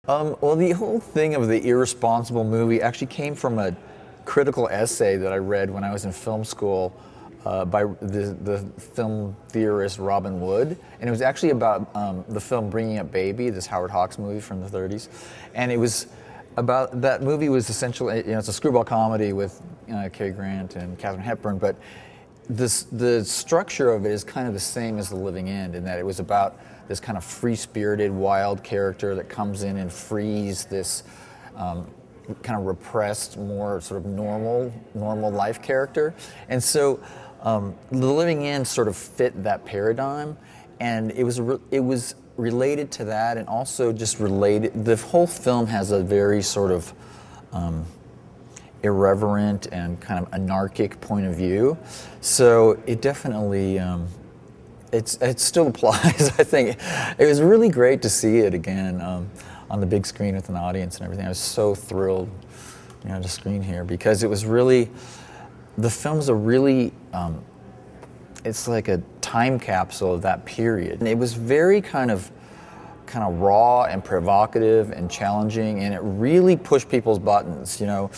Well, the whole thing of the irresponsible movie actually came from a critical essay that I read when I was in film school by the film theorist Robin Wood, and it was actually about the film Bringing Up Baby, this Howard Hawks movie from the 30s, and it was about, that movie was essentially, it's a screwball comedy with Cary Grant and Katharine Hepburn, but the structure of it is kind of the same as The Living End, in that it was about this kind of free-spirited, wild character that comes in and frees this kind of repressed, more sort of normal life character. And so The Living End sort of fit that paradigm, and it was related to that, and also just related. The whole film has a very sort of irreverent and kind of anarchic point of view. So it definitely it still applies. I think it was really great to see it again on the big screen with an audience and everything. I was so thrilled, to screen here, because it was really, the film's a really, it's like a time capsule of that period. And it was very kind of raw and provocative and challenging, and it really pushed people's buttons. There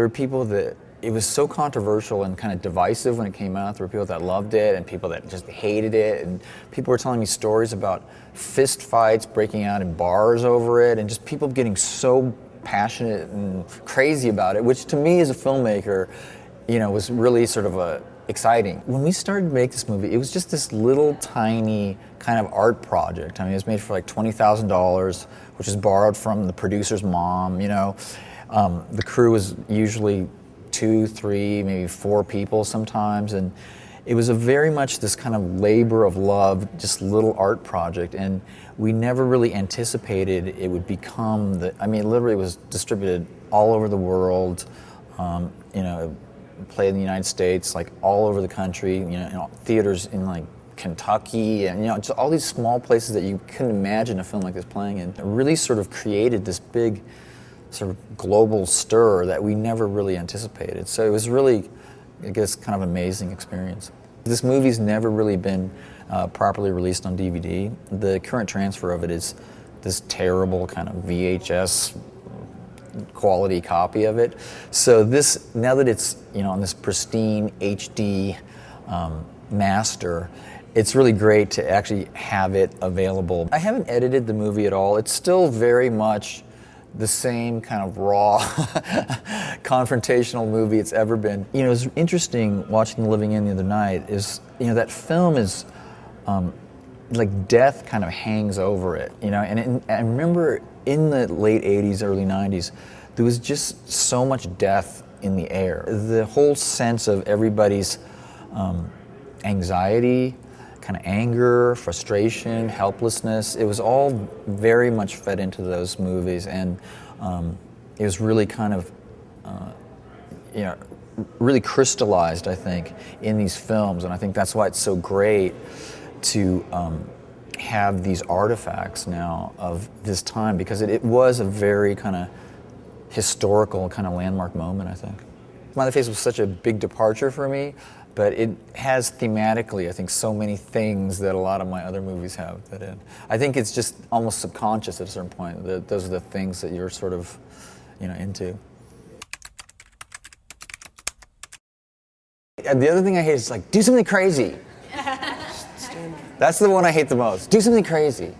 were people that, it was so controversial and kind of divisive when it came out. There were people that loved it and people that just hated it, and people were telling me stories about fist fights breaking out in bars over it, and just people getting so passionate and crazy about it, which to me as a filmmaker, was really sort of exciting. When we started to make this movie, it was just this little tiny kind of art project. I mean, it was made for like $20,000, which is borrowed from the producer's mom. The crew was usually 2, 3, maybe 4 people sometimes, and it was very much this kind of labor of love, just little art project, and we never really anticipated it would become literally it was distributed all over the world, played in the United States, like all over the country, theaters in like Kentucky, and just all these small places that you couldn't imagine a film like this playing in. It really sort of created this big sort of global stir that we never really anticipated. So it was really, I guess, kind of amazing experience. This movie's never really been properly released on DVD. The current transfer of it is this terrible kind of VHS quality copy of it. So this, now that it's on this pristine HD master, it's really great to actually have it available. I haven't edited the movie at all. It's still very much the same kind of raw, confrontational movie it's ever been. It was interesting watching The Living End the other night, is, that film is, like death kind of hangs over it, and I remember in the late 80s, early 90s, there was just so much death in the air. The whole sense of everybody's anxiety, kind of anger, frustration, helplessness, it was all very much fed into those movies, and it was really kind of, really crystallized, I think, in these films, and I think that's why it's so great to have these artifacts now of this time, because it was a very kind of historical kind of landmark moment, I think. Smiley Face was such a big departure for me, but it has thematically, I think, so many things that a lot of my other movies have. I think it's just almost subconscious at a certain point, that those are the things that you're sort of, into. And the other thing I hate is like, do something crazy. That's the one I hate the most. Do something crazy.